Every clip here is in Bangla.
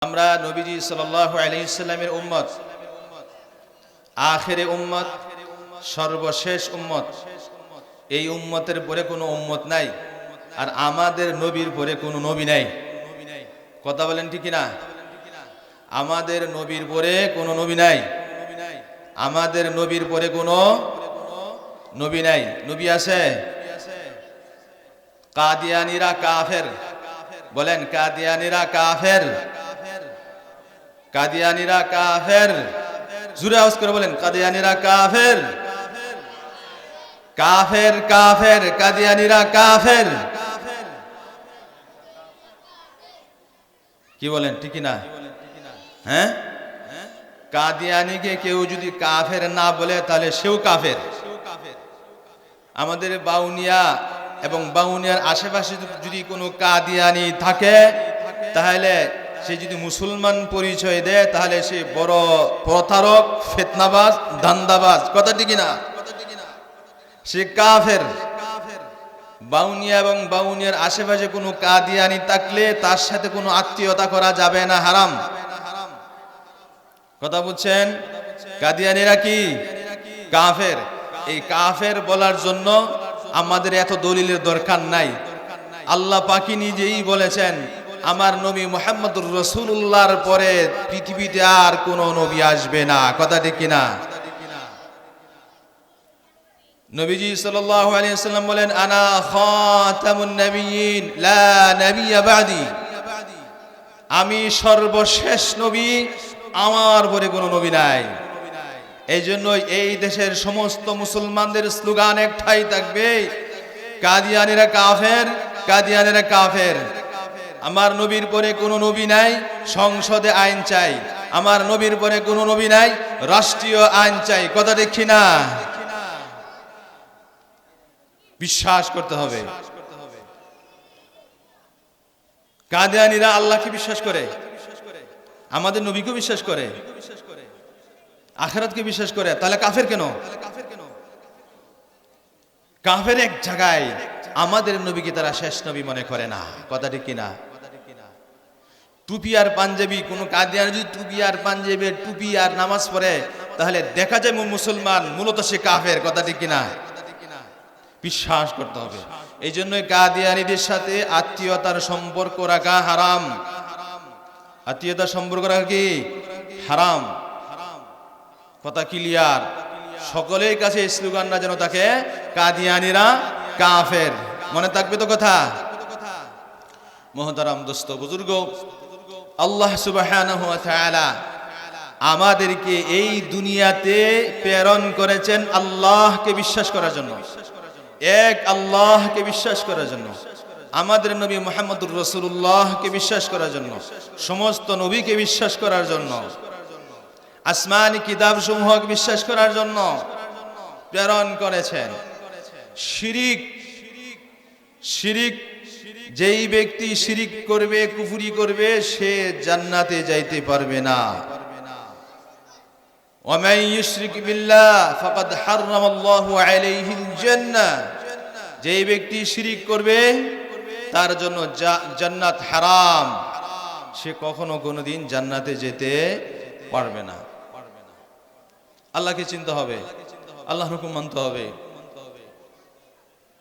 আমরা নবীজি সাল্লাল্লাহু আলাইহি সাল্লামের উম্মত, আখেরে উম্মত, সর্বশেষ উম্মত। এই উম্মতের পরে কোনো উম্মত নাই, আর আমাদের নবীর পরে কোনো নবী নাই। কথা বলেন ঠিক না? আমাদের নবীর পরে কোনো নবী নাই, আমাদের নবীর পরে কোনো নবী নাই। নবী আছে? কাদিয়ানীরা কাফের। বলেন, কাদিয়ানীরা কাফের। কাদিয়ানীরা কাফের। জোরে আওয়াজ করে বলেন, কাদিয়ানীরা কাফের। কাফের কাফের, কাদিয়ানীরা কাফের। কি বলেন ঠিক না? হ্যাঁ, কাদিয়ানীকে কেউ যদি কাফের না বলে তাহলে সেও কাফের। আমাদের বাউনিয়া এবং বাউনিয়ার আশেপাশে যদি কোনো কাদিয়ানী থাকে, তাহলে সে যদি মুসলমান পরিচয় দেয় তাহলে সে বড় প্রতারক, ফিতনাবাজ, ধান্দাবাজ। কথা ঠিক না? সে কাফের। বাউনিয়া এবং বাউনিয়ার আশেপাশে কোনো কাদিয়ানী থাকলে তার সাথে কোনো আত্মীয়তা করা যাবে না, হারাম। কথা বুঝছেন? কাদিয়ানীরা কি? কাফের। এই কাফের বলার জন্য আমাদের এত দলিলের দরকার নাই। আল্লাহ পাকি নিজেই বলেছেন, আমার নবী মুহাম্মদুর রাসূলুল্লাহর পরে পৃথিবীতে আর কোনো নবী আসবে না। কথা ঠিক কিনা? নবীজি সাল্লাল্লাহু আলাইহি ওয়াসাল্লাম বলেন, আনা খাতামুন নবিয়্যিন লা নবিয়্যা বাদি। আমি সর্বশেষ নবী, আমার পরে কোনো নবী নাই। এই জন্যই এই দেশের সমস্ত মুসলমানদের স্লোগান একটাই থাকবে, কাদিয়ানীরা কাফের, কাদিয়ানীরা কাফের। আমার নবীর পরে কোনো নবী নাই, সংসদে আইন চাই। আমার নবীর পরে কোনো নবী নাই, রাষ্ট্রীয় আইন চাই। কথা দেখি না? বিশ্বাস করতে হবে। কাদিয়ানীরা আল্লাহকে বিশ্বাস করে, আমাদের নবীকে বিশ্বাস করে, আখিরাতকে বিশ্বাস করে। তাহলে কাফের কেন? কাফের এক জায়গায়, আমাদের নবীকে তারা শেষ নবী মনে করে না। কথা ঠিক কিনা? টুপি আর পাঞ্জাবি, কোন কাদিয়ানী যদি টুপি আর পাঞ্জাবি, টুপি আর নামাজ পড়ে, তাহলে দেখা যায় মুসলমান, মূলত সে কাফের। কথা ঠিক কিনা? বিশ্বাস করতে হবে। এই জন্যই কাদিয়ানীদের সাথে আত্মীয়তার সম্পর্ক রাখা হারাম। আত্মীয়তার সম্পর্ক রাখা কি হারাম? কথা ক্লিয়ার? সকলের কাছে স্লোগানটা যেন তাকে কাদিয়ানীরা কাফের। মনে থাকবে তো কথা? মুহতারাম দোস্ত বুজুর্গ, আল্লাহ সুবহানাহু ওয়া তাআলা আমাদেরকে এই দুনিয়াতে প্রেরণ করেছেন আল্লাহকে বিশ্বাস করার জন্য, এক আল্লাহকে বিশ্বাস করার জন্য, আমাদের নবী মুহাম্মদুর রাসূলুল্লাহকে বিশ্বাস করার জন্য, সমস্ত নবীকে বিশ্বাস করার জন্য, আসমানি কিতাব সমূহকে বিশ্বাস করার জন্য প্রেরণ করেছেন। শিরিক, শিরিক, যেই ব্যক্তি শিরিক করবে, কুফরি করবে, সে জান্নাতে যাইতে পারবে না। ওয়া মান ইউশরিক বিল্লাহ ফাকাদ হারামাল্লাহু আলাইহিল জান্নাহ। যেই ব্যক্তি শিরিক করবে তার জন্য জান্নাত হারাম, সে কখনো কোনোদিন জান্নাতে যেতে পারবে না। আল্লাহকে চিনতে হবে, আল্লাহর হুকুম মানতে হবে।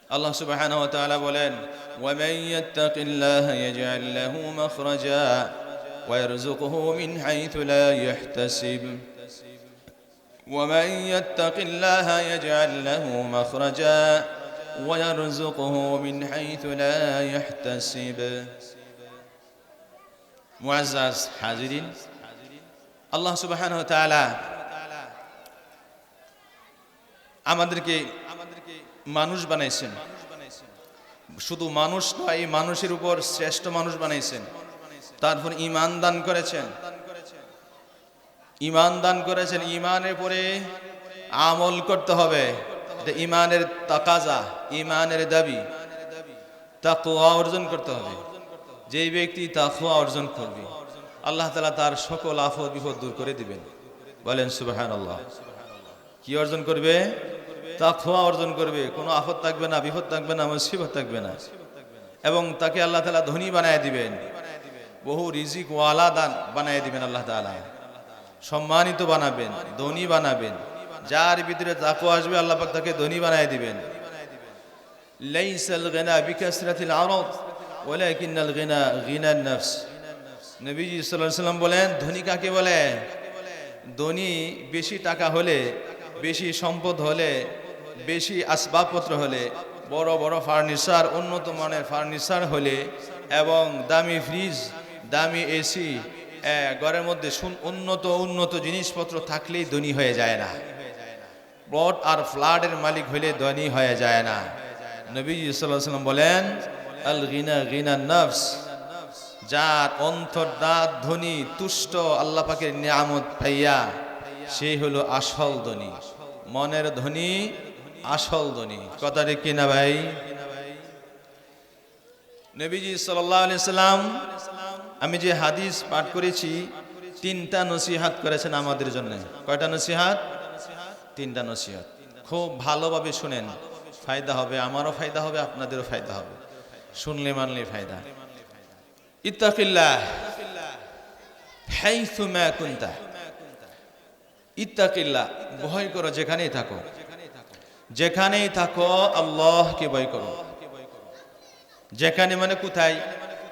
আল্লাহ সুবহানাহু ওয়া তাআলা বলেন, ওয়া মান ইয়াত্তাকিল্লাহা ইয়াজআল লাহু মাখরাজা ওয়া ইয়ারযুকহু মিন হাইথু লা ইয়াহতাসিব। ওয়া মান ইয়াত্তাকিল্লাহা ইয়াজআল লাহু মাখরাজা ওয়া ইয়ারযুকহু মিন হাইথু লা ইয়াহতাসিব। মুআজ্জাজ হাজিরিন, আল্লাহ সুবহানাহু ওয়া তাআলা আমাদেরকে মানুষ বানাইছেন। শুধু মানুষ নয়, মানুষের উপর শ্রেষ্ঠ মানুষ বানাইছেন। তারপর ঈমান দান করেছেন, ঈমান দান করেছেন। ঈমানের পরে আমল করতে হবে। এটা ঈমানের তাকাজা, ঈমানের দাবি। তাকওয়া অর্জন করতে হবে। যেই ব্যক্তি তাকওয়া অর্জন করবে, আল্লাহ তাআলা তার সকল আফত বিপদ দূর করে দিবেন। বলেন সুবহানাল্লাহ। কি অর্জন করবে? তাকওয়া অর্জন করবে। কোনো আফত থাকবে না, বিপদ থাকবে না, মুসিবত থাকবে না, এবং তাকে আল্লাহ তাআলা ধনী বানায় দিবেন। বহু রিজিক ওয়ালা দান বানাই দিবেন আল্লাহ তাআলা, সম্মানিত বানাবেন, ধনী বানাবেন। যার ভিতরে তাকওয়া আসবে আল্লাহ পাক তাকে ধনী বানাই দিবেন। লাইসাল গিনা বিকাসরাতিল আরাদ ওয়ালাকিনাল গিনা গিনান নফস। নবীজি সাল্লাল্লাহু আলাইহি ওয়াসাল্লাম বলেন, ধনী কাকে বলে? ধনী বেশি টাকা হলে, বেশি সম্পদ হলে, বেশি আসবাবপত্র হলে, বড় বড় ফার্নিচার, উন্নত মানের ফার্নিচার হলে এবং দামি ফ্রিজ, দামি এসি, ঘরের মধ্যে উন্নত জিনিসপত্র থাকলেই ধনী হয়ে যায় না। প্লট আর ফ্ল্যাটের মালিক হলে ধনী হয়ে যায় না। নবীজি সাল্লাল্লাহু আলাইহি ওয়াসাল্লাম বলেন, আল গিনা গিনান নফস। যার অন্তরটা ধনী, তুষ্ট আল্লাহ পাকের নিয়ামত পাইয়া, সেই হলো আসল ধনী, মনের ধনী, আসল ধনী। কথাটা কি না ভাই? নবীজি সাল্লাল্লাহু আলাইহি সাল্লাম, আমি যে হাদিস পাঠ করেছি, 3টা নসিহত করেছেন আমাদের জন্য। কয়টা নসিহত? 3টা নসিহত। খুব ভালোভাবে শুনেন, ফায়দা হবে, আমারও ফায়দা হবে, আপনাদেরও ফায়দা হবে, শুনলে মানলে ফায়দা। ইত্তাকিল্লাহ হাইসুমা কুনতা। ইত্তাকিল্লাহ, ভয় করো যেখানেই থাকো, যেখানেই থাকো আল্লাহকে ভয় করো। যেখানে মানে কোথায়?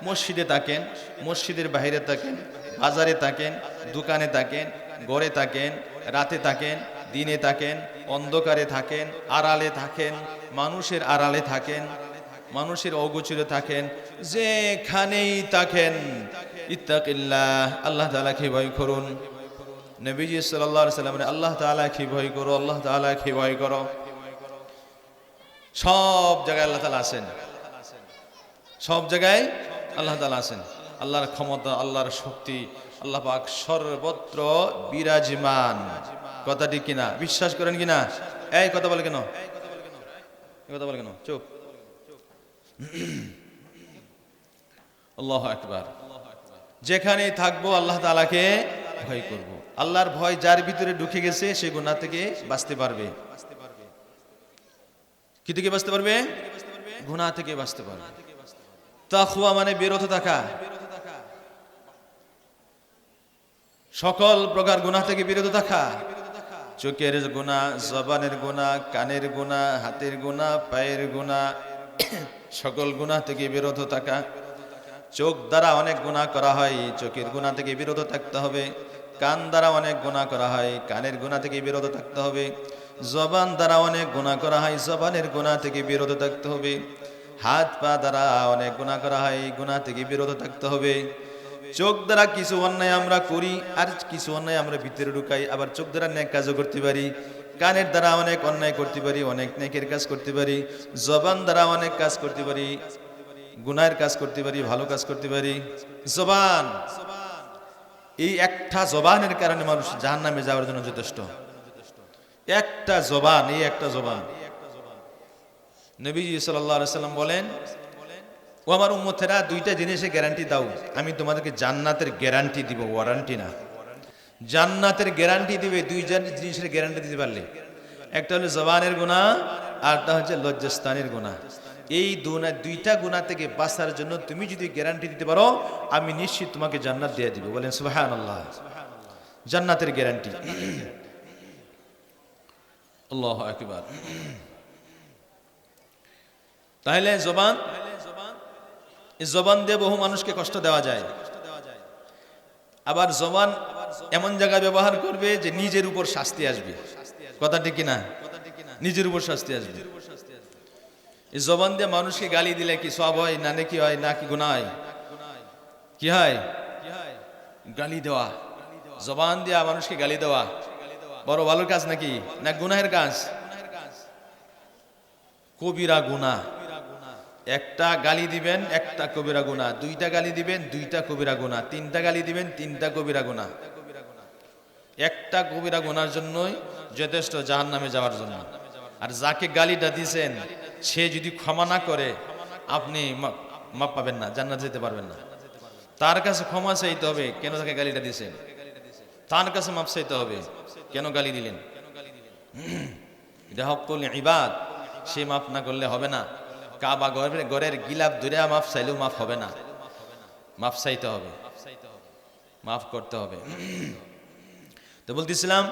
মসজিদে থাকেন, মসজিদের বাইরে থাকেন, বাজারে থাকেন, দোকানে থাকেন, ঘরে থাকেন, রাতে থাকেন, দিনে থাকেন, অন্ধকারে থাকেন, আড়ালে থাকেন, মানুষের আড়ালে থাকেন, মানুষের অগোচরে থাকেন, যেখানেই থাকেন ইত্তাকিল্লাহ, আল্লাহ তাআলাকে ভয় করুন। নবীজি সাল্লাল্লাহু আলাইহি ওয়াসাল্লাম আল্লাহ তাআলাকে ভয় করো, আল্লাহ তাআলাকে ভয় করো। সব জায়গায় আল্লাহ তাআলা আছেন, সব জায়গায় আল্লাহ তাআলা আছেন। আল্লাহর ক্ষমতা, আল্লাহর শক্তি, আল্লাহ পাক সর্বত্র বিরাজমান। কথাটি কিনা? বিশ্বাস করেন কিনা? এই কথা বলে কেন? কথা বলে কেন? চুপ। আল্লাহু আকবার। যেখানেই থাকবো আল্লাহ তাআলাকে ভয় করব। আল্লাহর ভয় যার ভিতরে ঢুকে গেছে সে গুনাহ থেকে বাঁচতে পারবে। কি থেকে বাঁচতে পারবে? গুনাহ থেকে বাঁচতে পারবে। তাকওয়া মানে বিরত থাকা, সকল প্রকার গুনাহ থেকে বিরত থাকা। চোখের গুনাহ, জবানের গুনাহ, কানের গুনাহ, হাতের গুনাহ, পায়ের গুনাহ, সকল গুনাহ থেকে বিরত থাকা। চোখ দ্বারা অনেক গুনাহ করা হয়, চোখের গুনাহ থেকে বিরত থাকতে হবে। কান দ্বারা অনেক গুনাহ করা হয়, কানের গুনাহ থেকে বিরত থাকতে হবে। জবান দ্বারা অনেক গুনাহ করা হয়, জবানের গুনাহ থেকে বিরত থাকতে হবে। হাত পা দ্বারা অনেক গুনাহ করা হয়, গুনাহ থেকে বিরত থাকতে হবে। চোখ দ্বারা কিছু অন্যায় আমরা করি, আর কিছু অন্যায় আমরা ভিতরে ঢুকাই। আবার চোখ দ্বারা নেক কাজও করতে পারি, কানের দ্বারা অনেক অন্যায় করতে পারি, অনেক নেকের কাজ করতে পারি। জবান দ্বারা অনেক কাজ করতে পারি, গুনাহের কাজ করতে পারি, ভালো কাজ করতে পারি। জবান, এই একটা জবানের কারণে মানুষ জাহান্নামে যাওয়ার জন্য যথেষ্ট। একটা জবান, এই একটা জবান। নবীজি সাল্লাল্লাহু আলাইহি ওয়াসাল্লাম বলেন, ও আমার উম্মতেরা, 2টা জিনিসের গ্যারান্টি দাও, আমি তোমাদেরকে জান্নাতের গ্যারান্টি দিব, ওয়ারেন্টি না। জান্নাতের গ্যারান্টি দিবে 2টা জিনিসের গ্যারান্টি দিতে পারলে। একটা হলো জবানের গুনাহ, আরটা হচ্ছে লজ্জাস্থানের গুনাহ। এই 2টা গুনাহ থেকে বাঁচার জন্য তুমি যদি গ্যারান্টি দিতে পারো, আমি নিশ্চিত তোমাকে জান্নাত দিয়ে দিব। বলেন সুবহানাল্লাহ। জান্নাতের গ্যারান্টি। আল্লাহু আকবার। তাহলে জবান, এই জবান দিয়ে বহু মানুষকে কষ্ট দেওয়া যায়। আবার জবান এমন জায়গায় ব্যবহার করবে যে নিজের উপর শাস্তি আসবে। কথা ঠিক কিনা? নিজের উপর শাস্তি আসবে। এই জবান দিয়ে মানুষকে গালি দিলে কি সওয়াব হয় না নেকি হয় না কি গুনাহ হয়? কি হয়? গালি দেওয়া, জবান দিয়ে মানুষকে গালি দেওয়া বড় ভালো কাজ নাকি না গুনাহের কাজ? কবিরা গুনাহ। একটা গালি দিবেন, একটা কবিরা গুনাহ। 2টা গালি দিবেন, 2টা কবিরা গুনাহ। 3টা গালি দিবেন, 3টা কবিরা গুনাহ। একটা কবিরা গুনার জন্যই যথেষ্ট জাহান্নামে যাওয়ার জন্য। আর যাকে গালিটা দিয়েছেন সে যদি ক্ষমা না করে, আপনি মাপ পাবেন না, জান্নাত যেতে পারবেন না। তার কাছে ক্ষমা চাইতে হবে, কেন তাকে গালিটা দিয়েছেন। তার কাছে মাপ চাইতে হবে, কেন গালি দিলেন। এটা হকুল ইবাদ, সে মাফ না করলে হবে না। কাবা ঘরের গিলাপ ধরে মাফ চাইলেও মাফ হবে না। মাফ চাইতে হবে, মাফ করতে হবে। তো বলতেছিলাম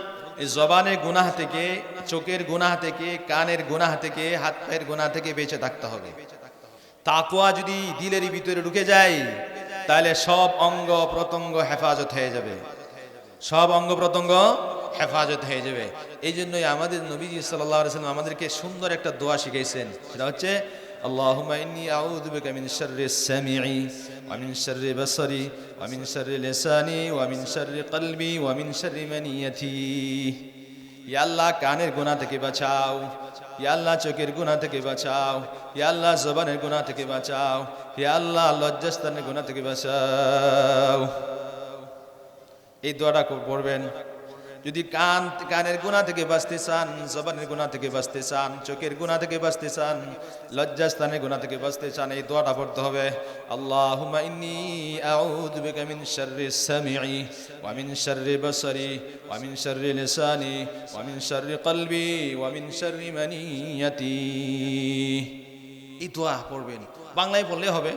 এই জবানের গুনাহ থেকে, চোখের গুনাহ থেকে, কানের গুনাহ থেকে, হাত পায়ের গুনাহ থেকে বেঁচে থাকতে হবে। তাকওয়া যদি দিলের ভিতরে ঢুকে যায় তাহলে সব অঙ্গ প্রত্যঙ্গ হেফাজত হয়ে যাবে, সব অঙ্গ প্রত্যঙ্গ হেফাজত হয়ে যাবে। এই জন্যই আমাদের নবীজি সাল্লাল্লাহু আলাইহি ওয়াসাল্লাম আমাদেরকে সুন্দর একটা দোয়া শিখাইছেন, সেটা হচ্ছে আল্লাহুম্মা ইন্নী আউযু বিকা মিন শাররিস সামিঈ ওয়া মিন শাররি বাসারি ওয়া মিন শাররি লিসানি ওয়া মিন শাররি কলবি ওয়া মিন শাররি মানিয়াতি। ইয়া আল্লাহ কানের গুনাহ থেকে বাঁচাও, ইয়া আল্লাহ চোখের গুনাহ থেকে বাঁচাও, ইয়া আল্লাহ জবানের গুনাহ থেকে বাঁচাও, ইয়া আল্লাহ লজ্জাস্থানের গুনাহ থেকে বাঁচাও। এই দোয়াটা পড়বেন। যদি কানের গুনাহ থেকে বাঁচতে চান, জবানের গুনাহ থেকে বাঁচতে চান, চোখের গুনাহ থেকে বাঁচতে চান, লজ্জাস্থানের গুনাহ থেকে বাঁচতে চান, এই দোয়াটা পড়তে হবে। আল্লাহুম্মা ইন্নী আউযু বিকা মিন শাররিস সামিঈ ওয়া মিন শাররি বাসারি ওয়া মিন শাররি লিসানি ওয়া মিন শাররি কলবি ওয়া মিন শাররি মানিয়াতি। এই দোয়া পড়বেন, বাংলায় বললে হবে,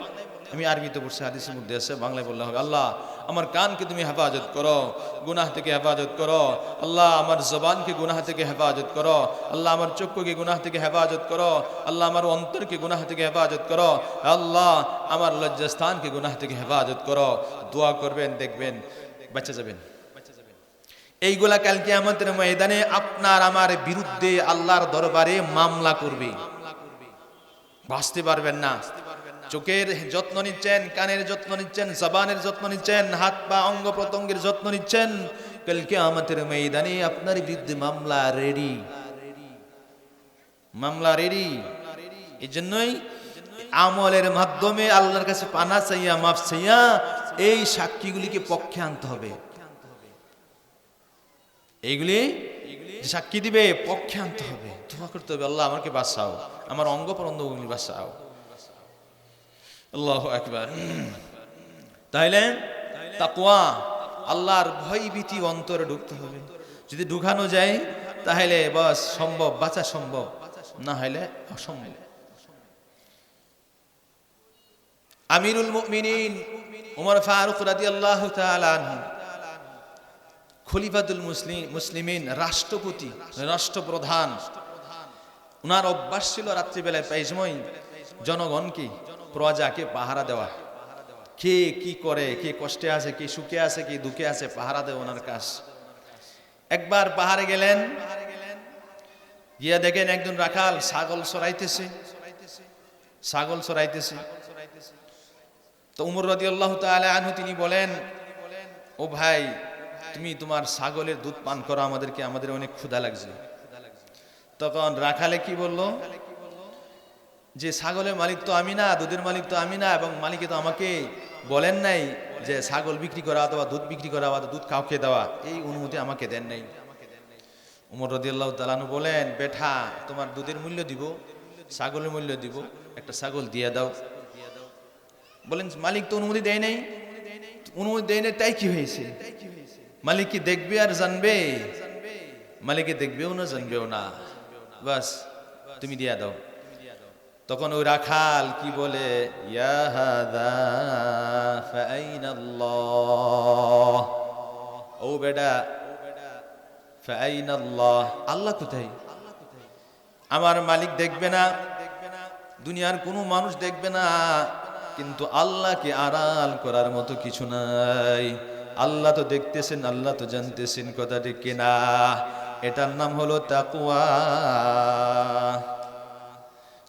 আমি আরবিতে পড়ছি, হাদিসের মধ্যে আছে, বাংলায় বললে হবে। আল্লাহ আমার কানকে তুমি হেফাজত করো, গুনাহ থেকে হেফাজত করো। আল্লাহ আমার জবানকে গুনাহ থেকে হেফাজত করো। আল্লাহ আমার চক্ষুকে গুনাহ থেকে হেফাজত করো। আল্লাহ আমার অন্তরকে গুনাহ থেকে হেফাজত করো। আল্লাহ আমার লজ্জাস্থানকে গুনাহ থেকে হেফাজত করো। দোয়া করবেন, দেখবেন বেঁচে যাবেন। এইগুলা কাল কিয়ামতের ময়দানে আপনার আমার বিরুদ্ধে আল্লাহর দরবারে মামলা করবে, বাঁচতে পারবেন না। চোখের যত্ন নিচ্ছেন, কানের যত্ন নিচ্ছেন, জবানের যত্ন নিচ্ছেন, হাত পা অঙ্গ প্রত্যঙ্গের যত্ন নিচ্ছেন, কাল কিয়ামতের ময়দানে আপনার বিরুদ্ধে মামলা রেডি, মামলা রেডি। এই জন্যই আমলের মাধ্যমে আল্লাহর কাছে পানা চাইয়া, মাফ চাইয়া এই সাক্ষীগুলিকে পক্ষে আনতে হবে। এইগুলি সাক্ষী দিবে, পক্ষে আনতে হবে, দোয়া করতে হবে, আল্লাহ আমাকে বাঁচাও, আমার অঙ্গ প্রত্যঙ্গগুলি বাঁচাও। আল্লাহু আকবার। তাইলে তাকওয়া, আল্লাহর ভয় ভীতি অন্তরে ঢুকতে হবে। যদি ঢুকানো যায় তাহলে বাস সম্ভব, বাঁচা সম্ভব, না হলে অসম্ভব। আমিরুল মুমিনিন ওমর ফারুক রাদিয়াল্লাহু তাআলা আনহু, খলিফাতুল মুসলিমিন, রাষ্ট্রপতি, রাষ্ট্রপ্রধান, ওনার অভ্যাস ছিল রাত্রিবেলায় প্রায় সময় জনগণকে, প্রজাকে পাহারা দেওয়া। কে কি করে, কে কষ্টে আছে, কে সুখে আছে, কে দুঃখে আছে, পাহারা দেওয়া ওনার কাজ। একবার পাহাড়ে গেলেন, গিয়া দেখেন একজন রাখাল ছাগল চড়াইতেছে, ছাগল চড়াইতেছে। তো উমর রাদিয়াল্লাহু তাআলা আনহু তিনি বলেন, ও ভাই তুমি তোমার ছাগলের দুধ পান করো আমাদেরকে, আমাদের অনেক ক্ষুধা লাগছে। তখন রাখালে কি বলল, যে ছাগলের মালিক তো আমি না, দুধের মালিক তো আমি না, এবং মালিকে তো আমাকে বলেন নাই যে ছাগল বিক্রি করা অথবা দুধ বিক্রি করা অথবা দুধ কাউকে দেওয়া, এই অনুমতি আমাকে দেন নাই। উমর রাদিয়াল্লাহু তাআলা আনহু বলেন, বেটা তোমার দুধের মূল্য দিব, ছাগলের মূল্য দিব, একটা ছাগল দিয়ে দাও। বলেন মালিক তো অনুমতি দেয় নাই, অনুমতি দেয় নাই, তাই কি হয়েছে? মালিক কি দেখবে আর জানবে? মালিকে দেখবেও না, জানবেও না, বাস তুমি দিয়া দাও। তখন ওই রাখাল কি বলে, ইয়া হাদা ফাআইনাল্লাহ, ও বেটা ফাআইনাল্লাহ, আল্লাহ কোথায়? আমার মালিক দেখবে না, দুনিয়ার কোনো মানুষ দেখবে না, কিন্তু আল্লাহকে আড়াল করার মতো কিছু নাই। আল্লাহ তো দেখতেছেন, আল্লাহ তো জানতেছেন, কথা ঠিক কিনা? এটার নাম হলো তাকওয়া।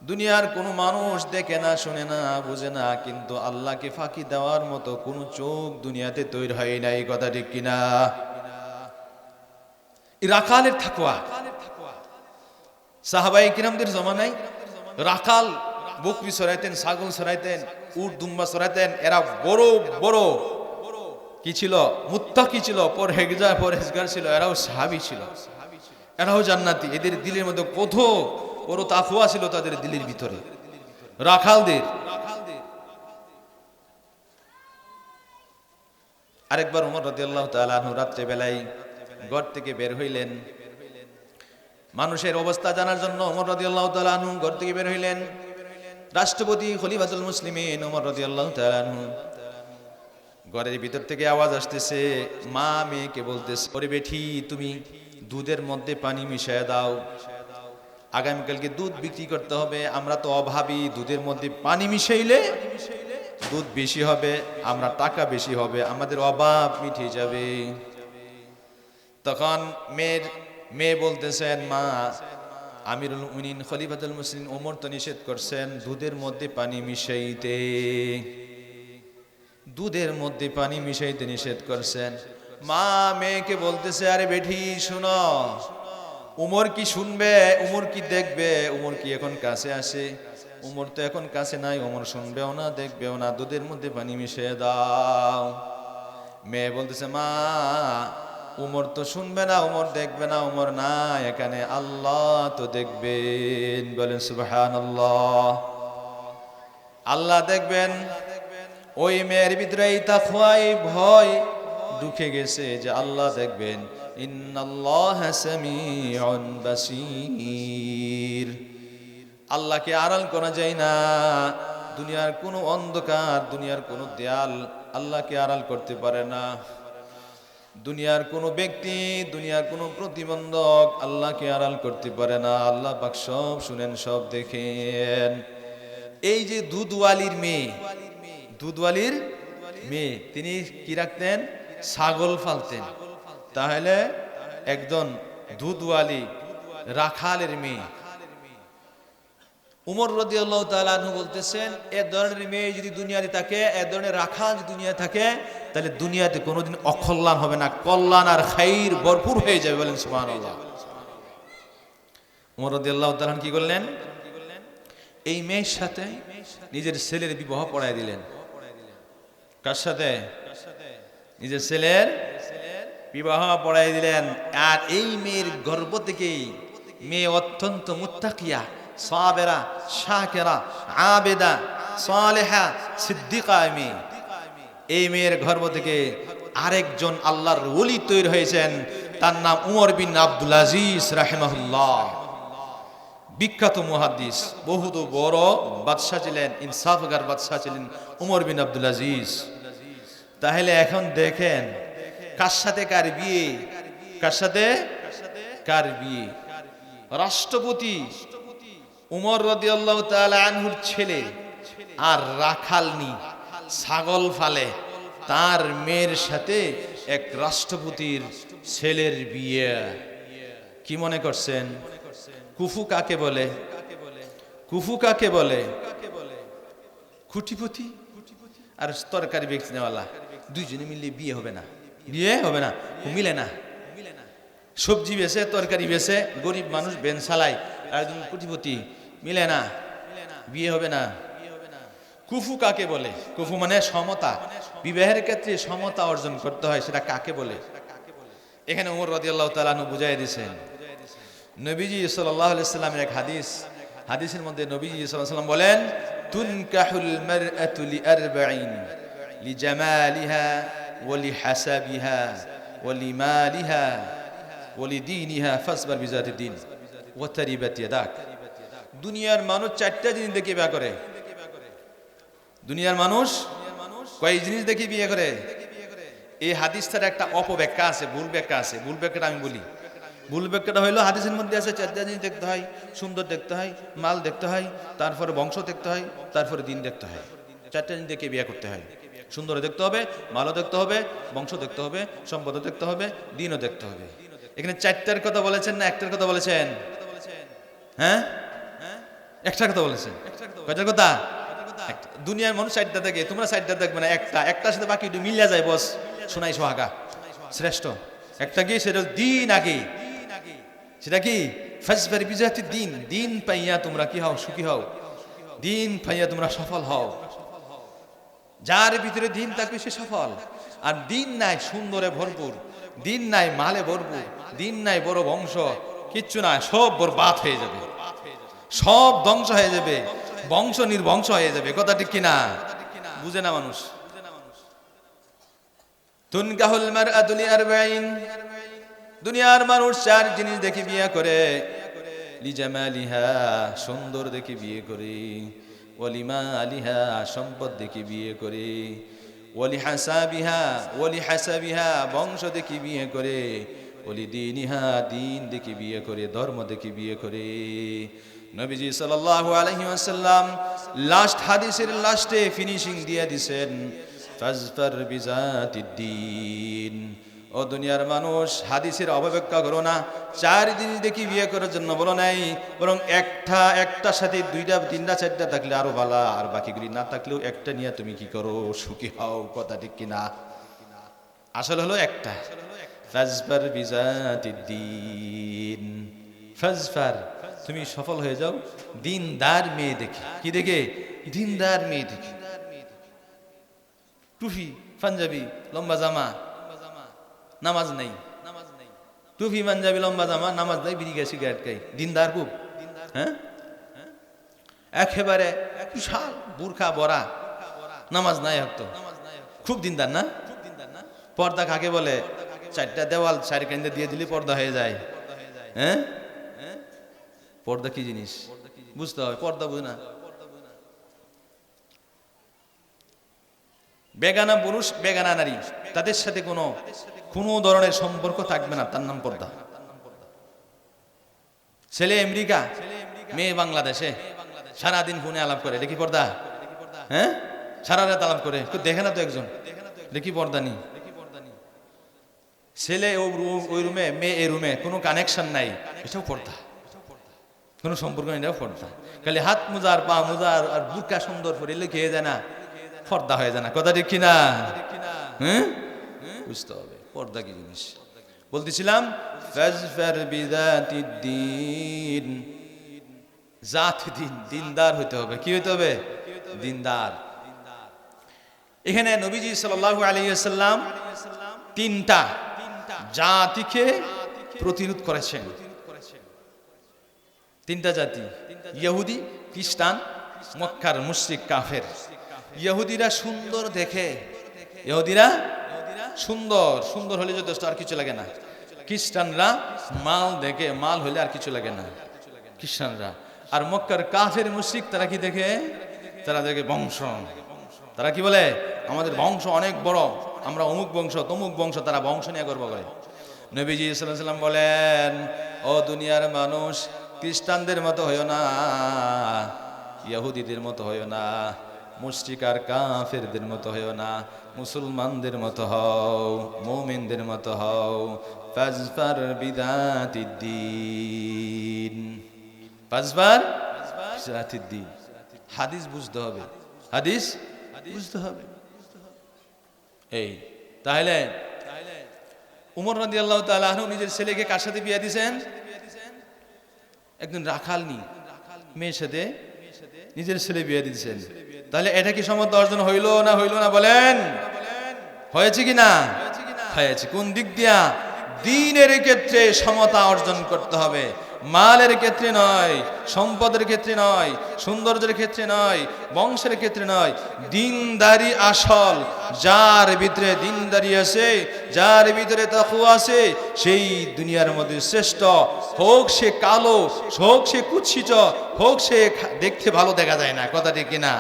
দুনিয়ার কোনো মানুষ দেখে না, শুনে না, বুঝে না, কিন্তু আল্লাহকে ফাঁকি দেওয়ার মতো কোনো চোখ দুনিয়াতে তৈরি হয় নাই, কথা ঠিক কিনা? রাখালের তাকওয়া। সাহাবায়ে কিরামদের জমানায় রাখাল বকরি চড়াইতেন, ছাগল চড়াইতেন, উট দুম্বা চড়াইতেন। এরা বড় বড় কি ছিল, মুত্তাকি ছিল, পরহেজগার ছিল, এরাও সাহাবী ছিল, এরাও জান্নাতি। এদের দিলের মধ্যে কত বড় তাকওয়া ছিল তাদের দিলের ভিতরে, রাখালদের। আরেকবার ওমর রাদিয়াল্লাহু তাআলা আনহু রাত্রে বেলায় ঘর থেকে বের হইলেন মানুষের অবস্থা জানার জন্য। ওমর রাদিয়াল্লাহু তাআলা আনহু ঘর থেকে বের হইলেন। রাষ্ট্রপতি খলিফাতুল মুসলিমিন ওমর রাদিয়াল্লাহু তাআলা আনহু ঘরের ভিতর থেকে আওয়াজ আসতেছে, মা মেয়েকে বলতেছে, ওরে বেটি তুমি দুধের মধ্যে পানি মিশিয়ে দাও, আগামীকালকে দুধ বিক্রি করতে হবে, আমরা তো অভাবী, দুধের মধ্যে পানি মিশাইলে দুধ বেশি হবে, আমরা টাকা বেশি হবে, আমাদের অভাব মিটে যাবে। তখন মেয়ে বলতেছেন, মা আমিরুল মুমিনিন খলিফাতুল মুসলিমিন ওমর তো নিষেধ করছেন দুধের মধ্যে পানি মিশাইতে, দুধের মধ্যে পানি মিশাইতে নিষেধ করছেন। মা মেয়েকে বলতেছে, আরে বেটি শোনো, উমর কি শুনবে, উমর কি দেখবে, উমর কি এখন কাছে আসে, উমর তো এখন কাছে নাই, উমর শুনবেও না দেখবেও না, দুধের মধ্যে পানি মিশিয়ে দাও। মেয়ে বলতেছে, মা উমর তো শুনবে না, উমর দেখবে না, উমর না এখানে, আল্লাহ তো দেখবেন। বলেন সুবহানাল্লাহ। আল্লাহ দেখবেন। ওই মেয়ের ভিতরে এই তাকওয়া, এই ভয় ঢুকে গেছে যে আল্লাহ দেখবেন। ইন্নাল্লাহা সামিউন বাসীর। আল্লাহকে আড়াল করা যায় না। দুনিয়ার কোনো অন্ধকার, দুনিয়ার কোনো দেয়াল আল্লাহকে আড়াল করতে পারে না। দুনিয়ার কোনো ব্যক্তি, দুনিয়ার কোনো প্রতিবন্ধক আল্লাহকে আড়াল করতে পারে না। আল্লাহ পাক সব শুনেন, সব দেখেন। এই যে দুধওয়ালির মেয়ে, দুধওয়ালির মেয়ে, তিনি কি রাখতেন? ছাগল পালতেন। তাহলে একজন দুধওয়ালি রাখালের মেয়ে। উমর রাদিয়াল্লাহু তাআলা আনহু বলতেছেন, এ ধরনের মেয়ে যদি দুনিয়াতে থাকে, এ ধরনের রাখাল যদি দুনিয়াতে থাকে, তাহলে দুনিয়াতে কোনোদিন অকল্যাণ হবে না, কল্যাণ আর খাইর ভরপুর হয়ে যাবে। বলেন সুবহানাল্লাহ। উমর রাদিয়াল্লাহু তাআলা কি করলেন? এই মেয়ের সাথে নিজের ছেলের বিবাহ পড়ায় দিলেন। কার সাথে? নিজের ছেলের বিবাহ পড়ায় দিলেন। আর এই মেয়ের গর্ভ থেকেই মেয়ে অত্যন্ত মুত্তাকিয়া, সাবেরা, শাকেরা, আবেদা, সালেহা, সিদ্দিকা মেয়ে। এই মেয়ের গর্ভ থেকে আরেকজন আল্লাহর ওলি তৈরি হয়েছেন, তার নাম উমর বিন আব্দুল আজিজ রাহিমাহুল্লাহ। বিখ্যাত মুহাদ্দিস, বহুত বড় বাদশাহ ছিলেন, ইনসাফগার বাদশাহ ছিলেন উমর বিন আব্দুল আজিজ। তাহলে এখন দেখেন কার সাথে কার বিয়ে, কার সাথে কার বিয়ে। রাষ্ট্রপতি উমর রাদিয়াল্লাহু তাআলা আনহুর ছেলে আর রাখালনি, ছাগল ফালে, তার মেয়ের সাথে এক রাষ্ট্রপতির ছেলের বিয়ে। কি মনে করছেন? কুফু কাকে বলে? কুফু কাকে বলে? কুটিপতি আর তরকারি বেচনেওয়ালা, দুইজনে মিলে বিয়ে হবে না, বিয়ে হবে না, মিলে না। সবজি বেচে, তরকারি বেচে, গরিব মানুষ বেন চালায়, আর একজন কুটিপতি, মিলে না, বিয়ে হবে না। কুফু কাকে বলে? কুফু মানে সমতা, বিবাহের ক্ষেত্রে সমতা অর্জন করতে হয়, সেটা কাকে বলে? এখানে উমর রাদিয়াল্লাহু তাআলা আনহু বুঝাই দিয়েছেন। নবীজি সাল্লাল্লাহু আলাইহি সাল্লামের এক হাদিসের মধ্যে নবীজি সাল্লাল্লাহু আলাইহি সাল্লাম বলেন, তুনকাহুল মারআতু লিআরবাঈন লিজামালিহা ওয়া লিহাসাবিহা ওয়া লিমালিহা ওয়া লিদীনিহা ফাসবার বিযাতিদ দ্বীন ওয়া তারিবাত ইয়াদাক। দুনিয়ার মানুষ চারটা জিনিস দেখে বিয়ে করে। দুনিয়ার মানুষ কয় জিনিস দেখে বিয়ে করে? এই হাদিসটার একটা অপব্যাখ্যা আছে, ভুল ব্যাখ্যা আছে। ভুল ব্যাখ্যাটা আমি বলি। ভুল ব্যাখ্যাটা হইলো, হাদিসের মধ্যে আছে চারটা জিনিস দেখতে হয়, সুন্দর দেখতে হয়, মাল দেখতে হয়, তারপরে বংশ দেখতে হয়, তারপরে দিন দেখতে হয়। চারটা জিনিস দেখে বিয়ে করতে হয়। সুন্দর দেখতে হবে, মালও দেখতে হবে, বংশ দেখতে হবে, সম্পদও দেখতে হবে, দিনও দেখতে হবে। এখানে চারটার কথা বলেছেন না একটার কথা বলেছেন? হ্যাঁ, একটার কথা বলেছেন। কয়টার কথা? দুনিয়ার মানুষ চারটা দেখে, তোমরা চারটা দেখবে না, একটার সাথে বাকি মিলিয়া যায়, বস শোনাই সোহাগা শ্রেষ্ঠ। একটা কি? সেটা দিন আগে, সেটা কি? ফাসবার বিজাতিদ দ্বীন, দিন পাইয়া তোমরা কি হও? সুখী হও। দিন পাইয়া তোমরা সফল হও। যার ভিতরে দিন থাকবে সে সফল। আর দিন নাই সুন্দরে ভরপুর, দিন নাই মালে ভরপুর, দিন নাই বড় বংশ, কিচ্ছু নাই, সব বরবাদ হয়ে যাবে, সব ধ্বংস হয়ে যাবে, বংশ নির্বংশ হয়ে যাবে। কথা ঠিক কিনা? বুঝে না মানুষ। তুনকাহুল মারআতু লিআরবাঈন, দুনিয়ার মানুষ চার জিনিস দেখে বিয়ে করে। লিজামালিহা, সুন্দর দেখে বিয়ে করে। ওয়ালিমালিহা, সম্পদ দেখে বিয়ে করে। ওলি হাসাবিহা, ওলি হাসাবিহা বংশ দেখি বিয়ে করে, ওলি দিনিহা দিন দেখি বিয়ে করে, ধর্ম দেখি বিয়ে করে। নবীজি সাল্লাল্লাহু আলাইহি ওয়াসাল্লাম লাস্ট হাদিসের লাস্টে ফিনিশিং দিয়ে দিছেন, ফাজফার বিজাতিদ্দিন। ও দুনিয়ার মানুষ, হাদিসের অবব্যাখ্যা করো না। 4 জিনিস দেখি বিয়ে করার জন্য বলো নাই, বরং একটার সাথে 2টা 3টা 4টা থাকলে আরো ভালো, আর বাকিগুলি না থাকলেও একটা নিয়ে তুমি কি করো, সুখী হও। কথা ঠিক কিনা? আসলে হলো একটা, ফাজফার বিজাতিদ্দিন। ফাজফার, তুমি সফল হয়ে যাও দিনদার মেয়ে দেখে। কি দেখে? দিনদার মেয়ে দেখে। টুপি, পাঞ্জাবি, লম্বা জামা, নামাজ নাই। টুপি, পাঞ্জাবি, লম্বা জামা, নামাজ নাই, বিড়ি খায়, সিগারেট খাই, দিনদার খুব। হ্যাঁ, একেবারে বিশাল বুরখা বরা, নামাজ নাই, হতো খুব দিনদার না? পর্দা কাকে বলে? 4টা দেওয়াল 4 কেন্দ্রে দিয়ে দিলে পর্দা হয়ে যায়। হ্যাঁ, পর্দা কি জিনিস বুঝতে হবে। পর্দা বুঝ না, বেগানা পুরুষ বেগানা নারী তাদের সাথে কোনো ধরনের সম্পর্ক থাকবে না, তার নাম পর্দা। ছেলে আমেরিকা, মেয়ে বাংলাদেশে, সারাদিন ফোনে আলাপ করে, দেখি পর্দা? হ্যাঁ, সারা রাত আলাপ করে, দেখে না তো একজন, দেখি পর্দা নেই। ছেলে ওই রুমে, মেয়ে এই রুমে, কোনো কানেকশন নাই, এটাও পর্দা। কোনো সম্পর্ক নেই, এটাও পর্দা। খালি হাত মুজার, পা মুজার আর বুরকা সুন্দর করে খেয়ে যায় না, পর্দা হয়ে যায় না। কথা ঠিক কিনা? হ্যাঁ, বুঝতে হবে পর্দা কি জিনিস। বলতেছিলাম ফাজফার বিযাতিদ্দিন, জাত দিন, দিনদার হইতে হবে। কি হইতে হবে? দিনদার। এখানে নবীজি সাল্লাল্লাহু আলাইহি ওয়াসাল্লাম 3টা জাতিকে প্রতিরোধ করেছেন। 3টা জাতি, ইহুদি, খ্রিস্টান, মক্কার মুশরিক কাফের। ইহুদিরা সুন্দর দেখে, ইহুদিরা সুন্দর, সুন্দর হলে যথেষ্ট, আর কিছু লাগে না। খ্রিস্টানরা মাল দেখে, মাল হলে আর কিছু লাগে না খ্রিস্টানরা। আর মক্কার কাফের মুশরিক তারা কি দেখে? তারা দেখে বংশ। তারা কি বলে? আমাদের বংশ অনেক বড়, আমরা অমুক বংশ, তমুক বংশ। তারা বংশ নিয়ে গর্ব করে। নবীজি সাল্লাল্লাহু আলাইহি ওয়াসাল্লাম বলেন, ও দুনিয়ার মানুষ, খ্রিস্টানদের মতো হইও না, ইহুদিদের মতো হইও না, মুশরিক আর কাফেরদের মতো হইও না, মুসলমানদের মতো হও, মুমিনদের মতো হও। ফাজফার বিযাতিদ্দিন, ফাজফার বিযাতিদ্দিন। হাদিস বুঝতে হবে, হাদিস বুঝতে হবে। এই তাহলে উমর রাদিয়াল্লাহু তাআলা আনহু নিজের ছেলেকে কার সাথে বিয়ে দিয়েছেন? একজন রাখালনি মেয়ের সাথে নিজের ছেলে বিয়ে দিয়েছেন। তাহলে এটা কি সমতা অর্জন হইল না হইল না বলেন? হয়েছে কি না? হয়েছে। কোন দিক দিয়া? দ্বীনের ক্ষেত্রে সমতা অর্জন করতে হবে, মালের ক্ষেত্রে নয়, সম্পদের ক্ষেত্রে নয়, সৌন্দর্যের ক্ষেত্রে নয়, বংশের ক্ষেত্রে নয়। দিনদারি আসল। যার ভিতরে দিনদারি আছে, যার ভিতরে তাকওয়া আছে, সেই দুনিয়ার মধ্যে শ্রেষ্ঠ। হোক সে কালো, হোক সে কুৎসিত, হোক সে দেখতে ভালো দেখা যায় না। কথা ঠিক কিনা?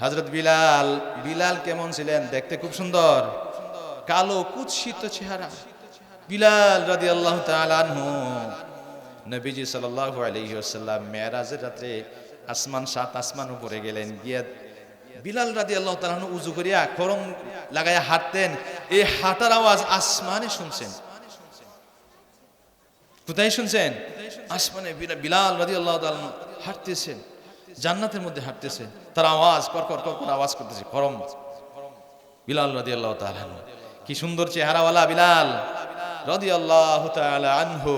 হযরত বিলাল, বিলাল কেমন ছিলেন? দেখতে খুব সুন্দর, কালো কুৎসিত চেহারা। বিলাল রাদিয়াল্লাহু তাআলা আনহু, নবীজি সাল্লাল্লাহু আলাইহি ওয়াসাল্লাম মেরাজের রাতে আসমান, 7 আসমান উপরে গেলেন। গিয়া বিলাল রাদিয়াল্লাহু তাআলা আনহু উযু করিয়া খরম লাগায়া হাঁটতেন। এই হাঁটার আওয়াজ আসমানে শুনছেন। কোথায় শুনছেন? আসমানে। বিলাল রাদিয়াল্লাহু তাআলা হাঁটতেছেন, জান্নাতের মধ্যে হাঁটতেছেন। তার আওয়াজ কর আওয়াজ করতেছে, খরম। বিলাল রাদিয়াল্লাহু তাআলা আনহু, কি সুন্দর চেহারাওয়ালা বিলাল রাদিয়াল্লাহু তাআলা আনহু।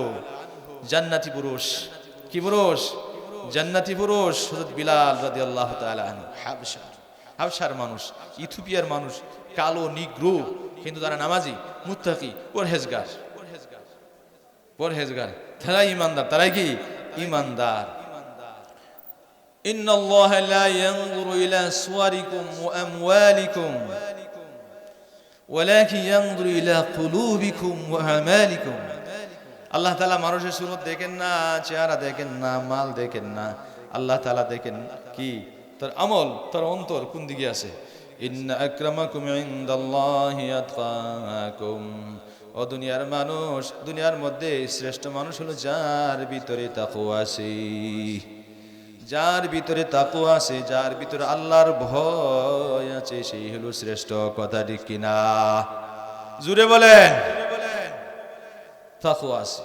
জান্নাতি পুরুষ। কি পুরুষ? জান্নাতি পুরুষ হযরত বিলাল রাদিয়াল্লাহু তাআলা আনহু। হাবশার মানুষ, ইথিওপিয়ার মানুষ, কালো নিগ্রো, কিন্তু তারা নামাজি, মুত্তাকি, পরহেজগার। তারা ঈমানদার। তারাই কি? ঈমানদার। ইন্নাল্লাহা লা ইয়ানজুরু ইলা সুওয়ারিকুম ওয়া আমওয়ালিকুম ওয়ালাকিন ইয়ানজুরু ইলা কুলুবিকুম ওয়া আমালিকুম। আল্লাহ তাআলা মানুষের সুরত দেখেন না, চেহারা দেখেন না, মাল দেখেন না। আল্লাহ তাআলা দেখেন কি? তার আমল, তার অন্তর কোন দিকে আছে। ইন্না আকরামাকুম ইনদাল্লাহি আতকাকুম। ও দুনিয়ার মানুষ, দুনিয়ার মধ্যে শ্রেষ্ঠ মানুষ হলো যার ভিতরে তাকওয়া আছে, যার ভিতরে তাকওয়া আছে, যার ভিতরে আল্লাহর ভয় আছে, সেই হলো শ্রেষ্ঠ। কথা ঠিক কিনা? জুড়ে বলেন। তাকওয়া আছে।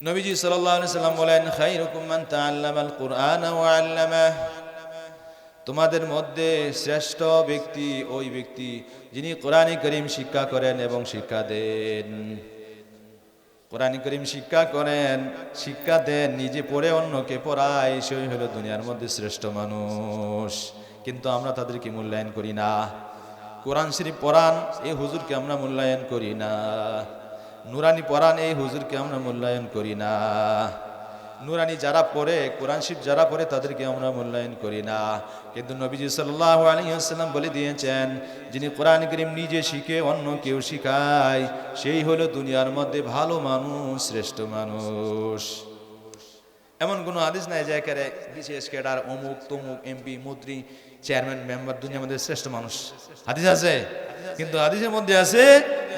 নবীজি সাল্লাল্লাহু আলাইহি সাল্লাম বলেন, খায়রুকুম মান তাআল্লামাল কুরআন ওয়া আল্লামাহ। তোমাদের মধ্যে শ্রেষ্ঠ ব্যক্তি ওই ব্যক্তি যিনি কোরআন কারীম শিক্ষা করেন এবং শিক্ষা দেন। কোরআন কারীম শিক্ষা করেন, শিক্ষা দেন, নিজে পড়ে অন্যকে পড়ায়, সেই হলো দুনিয়ার মধ্যে শ্রেষ্ঠ মানুষ। কিন্তু আমরা তাদেরকে মূল্যায়ন করি না। কোরআন শরীফ পড়ান এই হুজুরকে আমরা মূল্যায়ন করি না। নুরানি পড়ান এই হুজুরকে আমরা মূল্যায়ন করি না। নুরানি যারা পড়ে, কোরআন শরীফ যারা পড়ে, তাদেরকে আমরা মূল্যায়ন করি না। কিন্তু নবীজি সাল্লাল্লাহু আলাইহি ওয়াসাল্লাম বলে দিয়েছেন, যিনি কোরআন কারীম নিজে শিখে অন্য কেউ শিখায়, সেই হলো দুনিয়ার মধ্যে ভালো মানুষ, শ্রেষ্ঠ মানুষ। এমন কোনো হাদিস নাই যে একেবারে বিশেষ ক্যাডার অমুক তমুক এমপি মন্ত্রী চেয়ারম্যান মেম্বার দুনিয়ার মধ্যে শ্রেষ্ঠ মানুষ। হাদিস আছে, কিন্তু হাদিসের মধ্যে আছে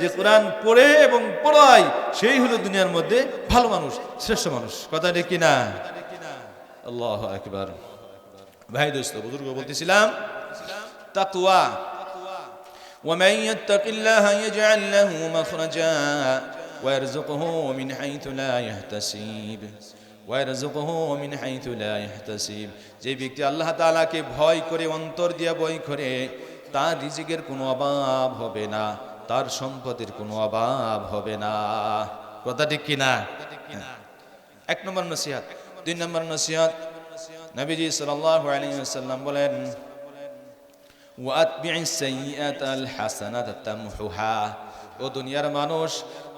যে কোরআন পড়ে এবং পড়ায় সেই হলো দুনিয়ার মধ্যে ভালো মানুষ, শ্রেষ্ঠ মানুষ। কথা ঠিক কিনা? আল্লাহু আকবার। ভাই দোস্ত বুজুর্গ বলতেছিলাম, তাকওয়া। ওয়ামান ইয়াত্তাকিল্লাহা ইয়াজআল লাহু মাখরাজা ওয়া ইয়ারযুকহু মিন হাইথু লা ইয়াহতাসিব ওয়ারযুকহু মিন হাইথু লা ইয়াহতাসিব। যে ব্যক্তি আল্লাহ তাআলাকে ভয় করে, অন্তর দিয়ে ভয় করে, তার রিজিকের কোনো অভাব হবে না, তার সম্পদের কোনো অভাব হবে না। কথা ঠিক কি না? এক নম্বর নসিহত। দুই নম্বর নসিহত, নবীজি সাল্লাল্লাহু আলাইহি ওয়াসাল্লাম বলেন, ওয়াতবি'is সাইয়্যাতাল হাসানাতা তামহুহা। ও দুনিয়ার মানুষ,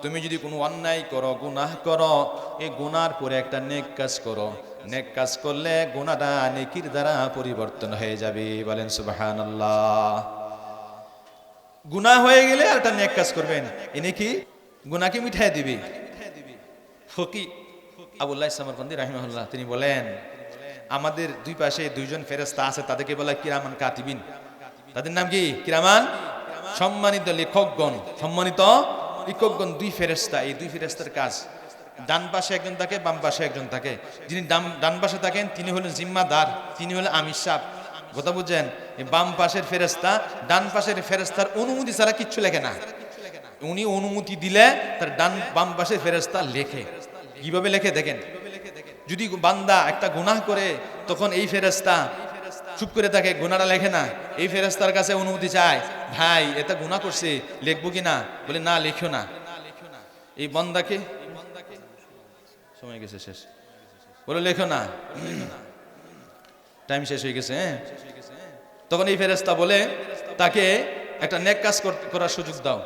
তুমি যদি কোনো অন্যায় করো, গুনাহ করো, এই গুনার পরে একটা নেক কাজ করো। নেক কাজ করলে গুনাহটা নেকির দ্বারা পরিবর্তন হয়ে যাবে। বলেন সুবহানাল্লাহ। গুনাহ হয়ে গেলে একটা নেক কাজ করবেন, এ নেকি গুনাহকে মিটাই দিবে। ফকি আবুল্লাহ সামারকান্দি রাহিমাহুল্লাহ তিনি বলেন, আমাদের দুই পাশে দুইজন ফেরেশতা আছে, তাদেরকে বলা কিরামান কাতিবিন। তাদের নাম কি? কিরামান, সম্মানিত লেখকগণ, সম্মানিত লেখকগণ। দুই ফেরেশতা, এই দুই ফেরেশতার কাজ, ডান পাশে একজন থাকে, বাম পাশে একজন থাকে। যিনি ডান পাশে থাকেন তিনি হলেন জিম্মাদার, তিনি হলেন আমির সাহেব। কথা বুঝছেন? এই বাম পাশের ফেরেশতা ডান পাশের ফেরেশতার অনুমতি ছাড়া কিচ্ছু লেখে না। উনি অনুমতি দিলে তার বাম পাশের ফেরেশতা লেখে। কিভাবে লেখে দেখেন, যদি বান্দা একটা গুনাহ করে, তখন এই ফেরেশতা চুপ করে থাকে, গুনাহটা লেখে না। এই ফেরেশতার কাছে অনুমতি চায়, ভাই এটা গুনাহ করছে, লিখবো কি না? বলে না, লিখিও না। এই বান্দাকে, সময় গেছে শেষ, বলে লেখো না, টাইম শেষ হয়ে গেছে। তখন এই ফেরেশতা বলে তাকে একটা নেক কাজ করার সুযোগ দাও,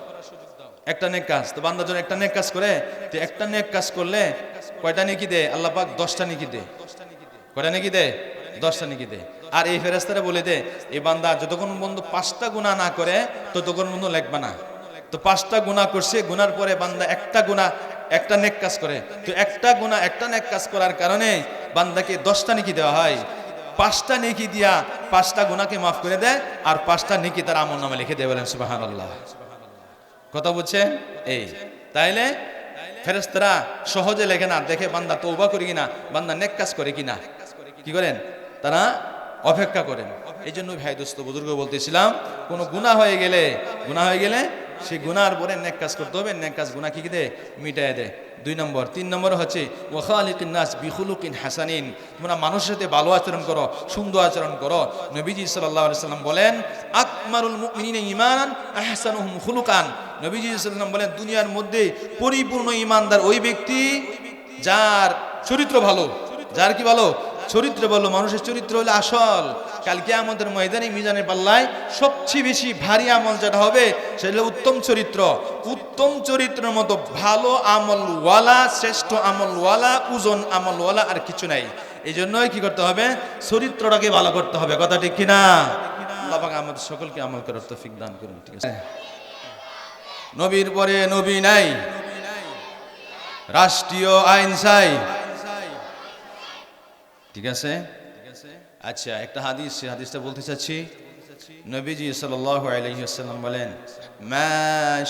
একটা নেক কাজ। তো বান্দা যখন একটা নেক কাজ করে, তো একটা নেক কাজ করলে কয়টা নেকি দেয়? আল্লাহ পাক 10টা নেকি দেয়। কয়টা নেকি দেয়? 10টা নেকি দেয়। আর এই ফেরেশতারা বলে দে, এই বান্দা যতক্ষণ পর্যন্ত 5টা গুনাহ না করে ততক্ষণ পর্যন্ত লিখবা না। তো 5টা গুনাহ করছে, গুনার পরে বান্দা একটা গুনাহ, একটা নেক কাজ করে, তো একটা গুনাহ একটা নেক কাজ করার কারণে বান্দাকে 10টা নেকি দেওয়া হয়। 5টা নেকি দিয়া 5টা গুনাহকে মাফ করে দেয়, আর 5টা নেকি তার আমলনামা লিখে দেয়। বলেন সুবহানাল্লাহ। কথা বুঝছেন? এই তাইলে ফেরেশতারা সহজে লেখে না, দেখে বান্দা তওবা করে কিনা, বান্দা নেক কাজ করে কিনা, কি করেন? তারা অপেক্ষা করেন। এই জন্য ভাই দোস্ত বুজুর্গ বলতেছিলাম, কোনো গুনাহ হয়ে গেলে সেই গুনার পরে নেক কাজ করতে হবে। নেক কাজ গুনাহ কি দেয়? মিটায় দেয়। 2 নম্বর। 3 নম্বর হচ্ছে ওয়া খালিকিন নাস বিখুলুকিন হাসানিন। তোমরা মানুষের সাথে ভালো আচরণ করো, সুন্দর আচরণ করো। নবীজি সাল্লাল্লাহু আলাইহি সাল্লাম বলেন, আকমালুল মুমিনিনা ঈমানান আহসানুহুম খুলুকান। নবীজি সাল্লাল্লাহু আলাইহি সাল্লাম বলেন, দুনিয়ার মধ্যে পরিপূর্ণ ঈমানদার ওই ব্যক্তি যার চরিত্র ভালো। যার কি ভালো? চরিত্র ভালো। মানুষের চরিত্র হলো আসল। কাল কিয়ামতের ময়দানে মিজানের পাল্লায় সবচেয়ে বেশি ভারী আমল যেটা হবে সেটা হলো উত্তম চরিত্র। উত্তম চরিত্রের মতো ভালো আমলওয়ালা, শ্রেষ্ঠ আমলওয়ালা, ওজন আমলওয়ালা আর কিছু নাই। এই জন্যই কি করতে হবে? চরিত্রটাকে ভালো করতে হবে। কথা ঠিক কিনা? আল্লাহ পাক আমাদের সকলকে আমল করার তৌফিক দান করুন। ঠিক আছে? নবীর পরে নবী নাই, রাষ্ট্রীয় আইন চাই। ঠিক আছে? আচ্ছা, একটা হাদিস, হাদিসটা বলতে চাচ্ছি। নবীজি সাল্লাল্লাহু আলাইহি ওয়াসাল্লাম বলেন, মা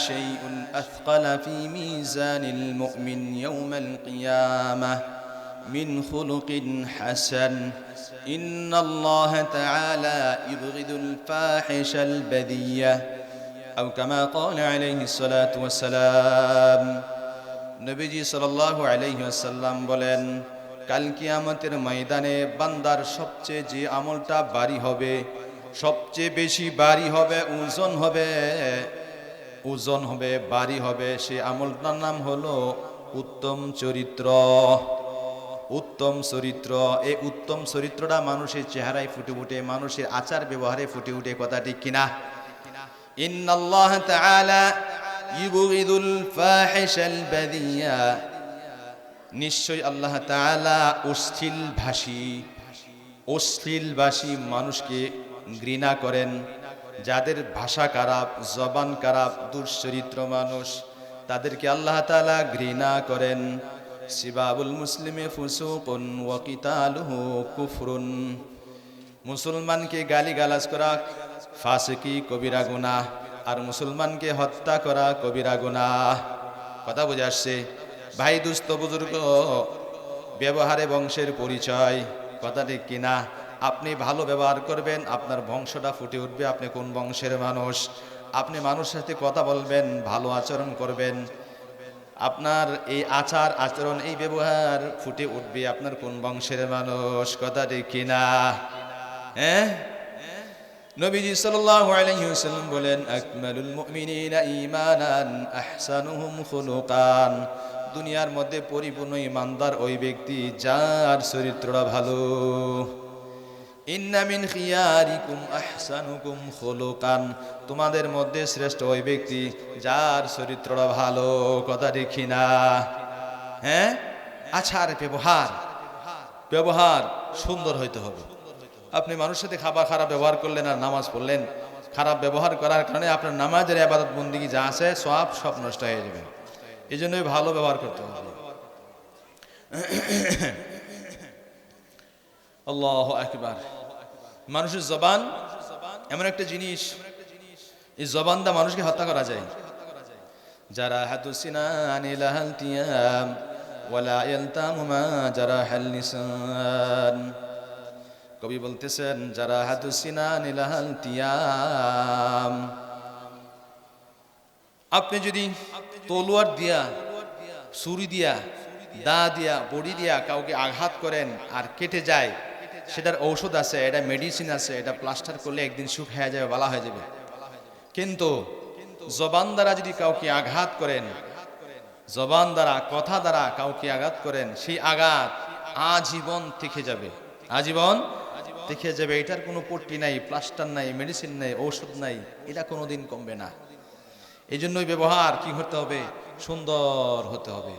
শাইউন আথকালা ফি মিজানিল মুমিন ইয়াউমাল কিয়ামাহ মিন খুলুকিন হাসান ইন্নাল্লাহা তাআলা ইবগিদুল ফাহিশাল বাদিয়্যা আও কামা ক্বালা আলাইহিস সালাতু ওয়াসসালাম। নবীজি সাল্লাল্লাহু আলাইহি ওয়াসাল্লাম বলেন, কাল কিয়ামতের ময়দানে বান্দার সবচেয়ে যে আমলটা ভারী হবে, সবচেয়ে বেশি ভারী হবে, ওজন হবে, ভারী হবে, সেই আমলটার নাম হলো উত্তম চরিত্র। উত্তম চরিত্র, এই উত্তম চরিত্রটা মানুষের চেহারায় ফুটে উঠে, মানুষের আচার ব্যবহারে ফুটে উঠে, কথা ঠিক কিনা? ইন্নাল্লাহ তাআলা ইবগিদুল ফাহিশাল বাদিয়্যা, নিশ্চয় আল্লাহ তাআলা অশ্লীলভাষী মানুষকে ঘৃণা করেন। যাদের ভাষা খারাপ, জবান খারাপ, দুশ্চরিত্র মানুষ, তাদেরকে আল্লাহ তাআলা ঘৃণা করেন। সিবাবুল মুসলিমে ফুসুকুন ওয়া কিতালুহু কুফরুন, মুসলমানকে গালিগালাজ করা ফাসিকি, কবিরা গুনাহ, আর মুসলমানকে হত্যা করা কবিরা গুনাহ। কথা বুঝে আসছে? ভাই, দুস্থ বুজুর্গ, ব্যবহারে বংশের পরিচয়, কথা ঠিক কিনা? আপনি ভালো ব্যবহার করবেন, আপনার বংশটা ফুটে উঠবে আপনি কোন বংশের মানুষ। আপনি মানুষের সাথে কথা বলবেন, ভালো আচরণ করবেন, আপনার এই আচার আচরণ, এই ব্যবহার ফুটে উঠবে আপনার কোন বংশের মানুষ, কথা ঠিক কিনা? হ্যাঁ, নবীজি সাল্লাল্লাহু আলাইহি ওয়াসাল্লাম বলেন, আকমালুল মুমিনিনা ঈমানান আহসানুহুম খুলুকান, দুনিয়ার মধ্যে পরিপূর্ণ ঈমানদার ওই ব্যক্তি যার চরিত্রটা ভালো। ইন্না মিন খিয়ারিকুম আহসানুকুম খুলুকান, তোমাদের মধ্যে শ্রেষ্ঠ ওই ব্যক্তি যার চরিত্রটা ভালো, কথা দেখি না? হ্যাঁ, আচার ব্যবহার সুন্দর হইতে হবে। আপনি মানুষের সাথে খারাপ ব্যবহার করলেন আর নামাজ পড়লেন, খারাপ ব্যবহার করার কারণে আপনার নামাজের ইবাদত বন্দেগী যা আছে সব নষ্ট হয়ে যাবে। এই জন্যই ভালো ব্যবহার করতে হবে। আল্লাহু আকবার। মানুষের জবান এমন একটা জিনিস, এই জবান দা মানুষকে হত্যা করা যায়। যারা হাতুসিনানি লাহাল তিয়াম ওয়ালা ইয়ালতামু মা জারাহাল লিসান, কবি বলতেছেন, যারা হাতুসিনানি লাহাল তিয়াম, আপনি যদি তলোয়ার দিয়া, ছুরি দিয়া, দা দিয়া, বড়ি দিয়া কাউকে আঘাত করেন আর কেটে যায়, সেটার ঔষধ আছে, এটা মেডিসিন আছে, এটা প্লাস্টার করলে একদিন সুখ হয়ে যাবে, ভালো হয়ে যাবে। কিন্তু জবান দ্বারা যদি কাউকে আঘাত করেন, জবান দ্বারা, কথা দ্বারা কাউকে আঘাত করেন, সেই আঘাত আজীবন থেকে যাবে, আজীবন থেকে যাবে। এটার কোনো পট্টি নাই, প্লাস্টার নাই, মেডিসিন নাই, ঔষধ নাই, এটা কোনোদিন কমবে না। এই জন্যই ব্যবহার কি হতে হবে? সুন্দর হতে হবে।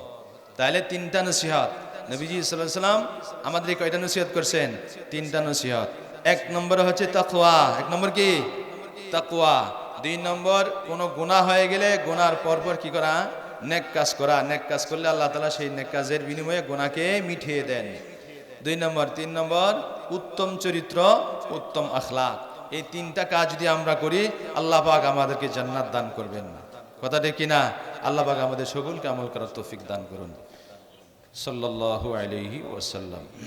তাহলে তিনটা নসিহত নবীজি সাল্লাল্লাহু আলাইহি ওয়াসাল্লাম আমাদের কয়টা নসিহত করছেন? তিনটা নসিহত। এক নম্বর হচ্ছে তাকওয়া। এক নম্বর কি? তাকওয়া। দুই নম্বর, কোনো গুনাহ হয়ে গেলে গুনার পরপর কি করা? নেক কাজ করা। নেক কাজ করলে আল্লাহ তাআলা সেই নেক কাজের বিনিময়ে গুনাহকে মিটিয়ে দেন। দুই নম্বর। তিন নম্বর, উত্তম চরিত্র, উত্তম আখলাক। এই তিনটা কাজ যদি আমরা করি, আল্লাহ পাক আমাদেরকে জান্নাত দান করবেন। কথাটা কি না? আল্লাহ পাক আমাদের সকলকে আমল করার তৌফিক দান করুন। সাল্লাল্লাহু আলাইহি ওয়াসাল্লাম।